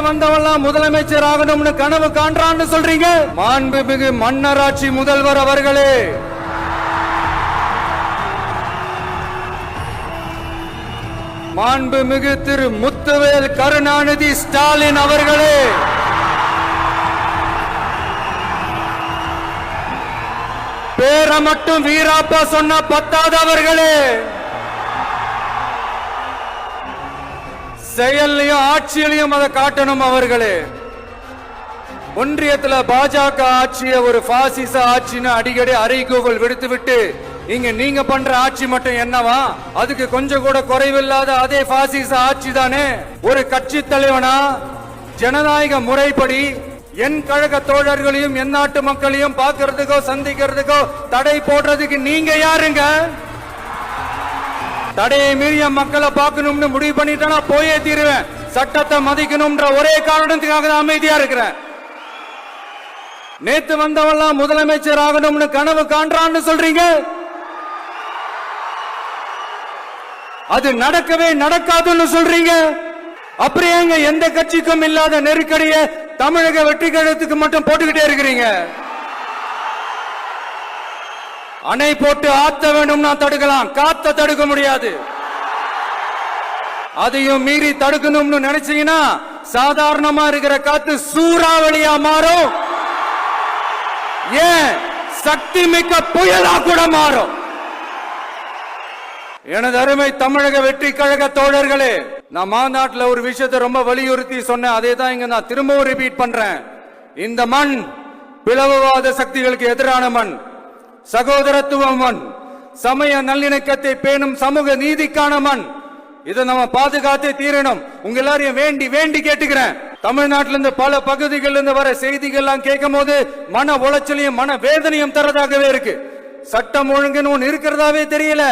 வந்தவெல்லாம் முதலமைச்சர் ஆகணும்னு கனவு காண்றான்னு சொல்றீங்க. மாண்புமிகு மன்னராட்சி முதல்வர் அவர்களே, மாண்புமிகு திரு முத்துவேல் கருணாநிதி ஸ்டாலின் அவர்களே, பேரை மட்டும் வீராப்பா சொன்ன பத்தாதவர்களே, செயலையும் ஆட்சியிலையும் அதை காட்டணும் அவர்களே. ஒன்றியத்துல பாஜக ஆட்சியை ஒரு பாசிச ஆட்சின்னு அடிக்கடி அறைகூவல் விடுத்து விட்டு இங்க நீங்க பண்ற ஆட்சி மட்டும் என்னவா? அதுக்கு கொஞ்சம் கூட குறைவில்லாத அதே பாசிச ஆட்சி தானே. ஒரு கட்சி தலைவனா ஜனநாயக முறைப்படி என் கழக தோழர்களையும் என் நாட்டு மக்களையும் பார்க்கறதுக்கோ சந்திக்கிறதுக்கோ தடை போடுறதுக்கு நீங்க யாருங்க? தடையை மீறிய மக்களை பார்க்கணும்னு முடிவு பண்ணிட்டா போயே தீருவேன். சட்டத்தை மதிக்கணும்ன்ற ஒரே காரணத்துக்காக தான் அமைதியா இருக்கிறேன். நேத்து வந்தவெல்லாம் முதலமைச்சர் ஆகணும்னு கனவு காண்றான்னு சொல்றீங்க. அது நடக்கவே நடக்காதுன்னு சொல்றீங்க. அப்படியே எந்த கட்சிக்கும் இல்லாத நெருக்கடியை தமிழக வெற்றி கழகத்துக்கு மட்டும் போட்டுக்கிட்டே இருக்கிறீங்க. அணை போட்டு ஆத்த வேண்டும்னா தடுக்கலாம், காத்த தடுக்க முடியாது. அதையும் மீறி தடுக்கணும்னு நினைச்சீங்கன்னா சாதாரணமா இருக்கிற காத்து சூறாவளியா மாறும். ஏன் சக்தி மிக்க புயலா கூட மாறும். எனது அருமை தமிழக வெற்றி கழக தோழர்களே, நான் மாநாட்டில் ஒரு விஷயத்தை ரொம்ப வலியுறுத்தி சொன்னேன். அதே தான் இங்க நான் திரும்பவும் ரிப்பீட் பண்றேன். இந்த மண் பிளவுவாத சக்திகளுக்கு எதிரான மண், சகோதரத்துவ மண், சமய நல்லிணக்கத்தை பேணும் சமூக நீதிக்கான மண். இதை நம்ம பாதுகாத்தே தீரணும். உங்க எல்லாரையும் வேண்டி வேண்டி கேட்டுக்கிறேன். தமிழ்நாட்டில இருந்து பல பகுதிகளில் இருந்து வர செய்திகள் கேட்கும் போது மன உளைச்சலையும் மன வேதனையும் தரதாகவே இருக்கு. சட்டம் ஒழுங்குன்னு ஒண்ணு இருக்கிறதாவே தெரியல.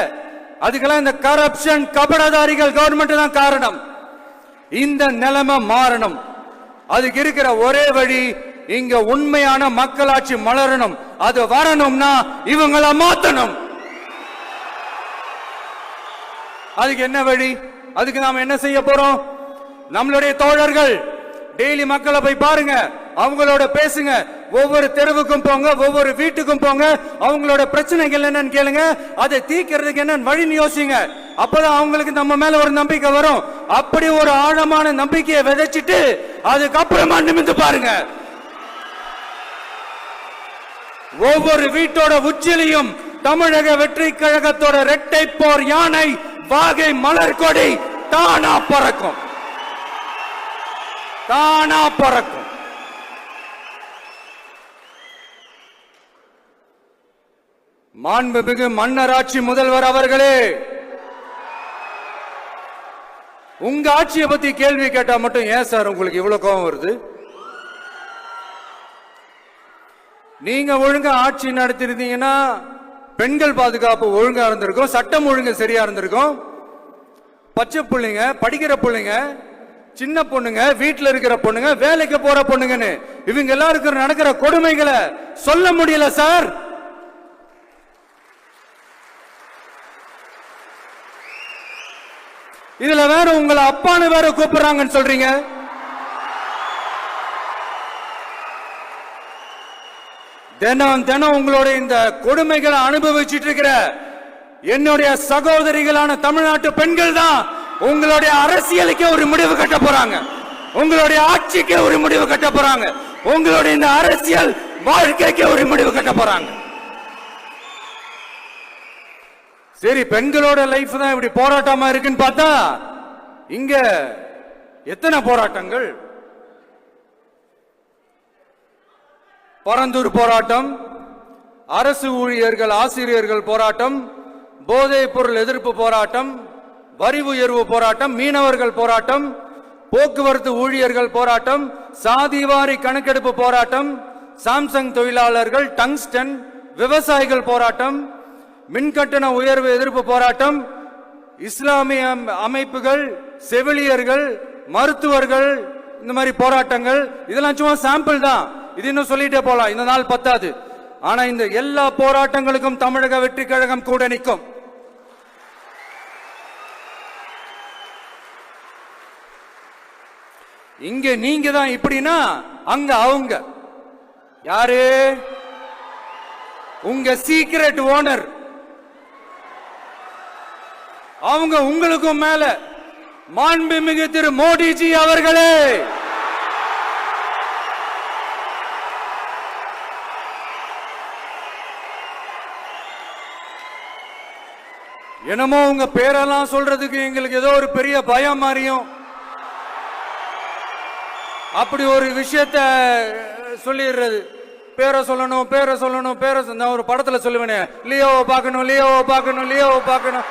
அதுக்கெல்லாம் இந்த கரப்ஷன் கபடதாரிகள் கவர்மெண்ட் தான் காரணம். இந்த நிலைமை மாறணும். அதுக்கு இருக்கிற ஒரே வழி, இங்க உண்மையான மக்களாட்சி மலரணும். அது வரணும்னா இவங்கள மாத்தணும். அதுக்கு என்ன வழி? அதுக்கு நாம என்ன செய்ய போறோம்? நம்மளுடைய தோழர்கள் டெய்லி மக்களை போய் பாருங்க, அவங்களோட பேசுங்க, ஒவ்வொரு தெருவுக்கும் போங்க, ஒவ்வொரு வீட்டுக்கும் போங்க, அவங்களோட பிரச்சனைகள் என்னன்னு கேளுங்க, அதை தீர்க்கிறதுக்கு என்ன வழின்னு யோசிங்க. அப்பதான் அவங்களுக்கு நம்ம மேல ஒரு நம்பிக்கை வரும். அப்படி ஒரு ஆழமான நம்பிக்கையை விதைச்சிட்டு அதுக்கப்புறமா நிமிந்து பாருங்க. ஒவ்வொரு வீட்டோட உச்சிலையும் தமிழக வெற்றி கழகத்தோட இரட்டை போர் யானை வாகை மலர் கொடி தானா பறக்கும், தானா பறக்கும். மாண்புமிகு மன்னராட்சி முதல்வர் அவர்களே, உங்க ஆட்சியை பத்தி கேள்வி கேட்டா மட்டும் ஏன் சார் உங்களுக்கு இவ்வளவு கோபம் வருது? நீங்க ஒழுங்கா ஆட்சி நடத்திருந்தீங்கன்னா பெண்கள் பாதுகாப்பு ஒழுங்கா இருந்திருக்கும், சட்டம் ஒழுங்கு சரியா இருந்திருக்கும். பச்சை பிள்ளைங்க, படிக்கிற பிள்ளைங்க, சின்ன பொண்ணுங்க, வீட்டுல இருக்கிற பொண்ணுங்க, வேலைக்கு போற பொண்ணுங்கன்னு இவங்க எல்லாருக்கும் நடக்கிற கொடுமைகளை சொல்ல முடியல சார். இதுல வேற உங்களை அப்பான்னு வேற கூப்பிடுறாங்கன்னு சொல்றீங்க. தினம் தினம் உங்களுடைய இந்த கொடுமைகளை அனுபவிச்சுட்டு இருக்கிற என்னுடைய சகோதரிகளான தமிழ்நாட்டு பெண்கள் தான் உங்களுடைய அரசியலுக்கு ஒரு முடிவு கட்ட போறாங்க, உங்களுடைய ஆட்சிக்கு ஒரு முடிவு கட்ட போறாங்க, உங்களுடைய இந்த அரசியல் வாழ்க்கைக்கு ஒரு முடிவு கட்ட போறாங்க. சரி, பெண்களோட லைஃப் தான் இப்படி போராட்டமா இருக்குன்னு பார்த்தா இங்க எத்தனை போராட்டங்கள்? பரந்தூர் போராட்டம், அரசு ஊழியர்கள் ஆசிரியர்கள் போராட்டம், போதைப் பொருள் எதிர்ப்பு போராட்டம், வரி உயர்வு போராட்டம், மீனவர்கள் போராட்டம், போக்குவரத்து ஊழியர்கள் போராட்டம், சாதிவாரி கணக்கெடுப்பு போராட்டம், சாம்சங் தொழிலாளர்கள், டங்ஸ்டன், விவசாயிகள் போராட்டம், மின்கட்டண உயர்வு எதிர்ப்பு போராட்டம், இஸ்லாமிய அமைப்புகள், செவிலியர்கள், மருத்துவர்கள், இந்த மாதிரி போராட்டங்கள். இதெல்லாம் சும்மா சாம்பிள் தான். இது இன்னும் சொல்லிட்டே போலாம், இந்த நாள் பத்தாது. ஆனா இந்த எல்லா போராட்டங்களுக்கும் தமிழக வெற்றி கழகம் கூட நிற்கும். இங்க நீங்க தான் இப்படின்னா அங்க அவங்க யாரு? உங்க சீக்ரெட் ஓனர். அவங்க உங்களுக்கும் மேல மாண்புமிகு திரு மோடிஜி அவர்களே. என்னமோ உங்க பேரெல்லாம் சொல்றதுக்கு எங்களுக்கு ஏதோ ஒரு பெரிய பயம் மாதிரியும் அப்படி ஒரு விஷயத்த சொல்லிடுறது. பேரை சொல்லணும், பேரை சொல்லணும், பேரை நான் ஒரு படத்துல சொல்லுவேனே, லியோவை பார்க்கணும், லியோவை பார்க்கணும், லியோவை பார்க்கணும்.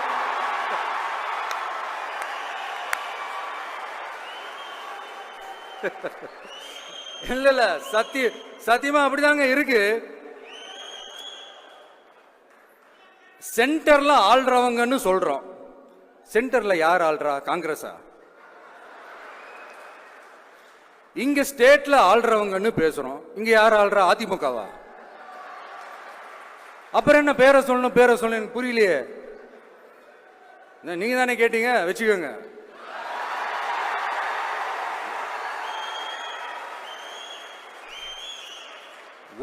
இல்ல இல்ல, சத்தியமா அப்படிதாங்க இருக்கு. சென்டர்ல ஆள்றவங்கன்னு சொல்றோம். சென்டர்ல யார் ஆள்றா? காங்கிரஸா? இங்க ஸ்டேட்ல ஆள்றவங்கன்னு பேசுறோம். இங்க யார் ஆள்றா? அதிமுகவா? அப்புறம் என்ன பேரை சொல்லணும், பேரை சொல்லணும்? புரியலையே. நீங்க தானே கேட்டீங்க, வச்சுக்கோங்க.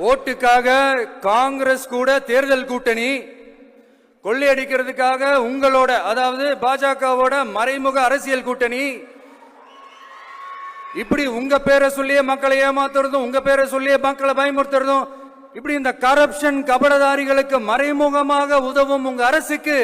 ஓட்டுக்காக காங்கிரஸ் கூட தேர்தல் கூட்டணி, கொள்ளையடிக்கிறதுக்காக உங்களோட, அதாவது பாஜகவோட மறைமுக அரசியல் கூட்டணி, இப்படி உங்க பேரை சொல்லியே மக்களை ஏமாத்துறதும், உங்க பேரை சொல்லியே மக்களை பயமுறுத்துறதும், இப்படி இந்த கரப்ஷன் கபடதாரிகளுக்கு மறைமுகமாக உதவும் உங்க அரசுக்கு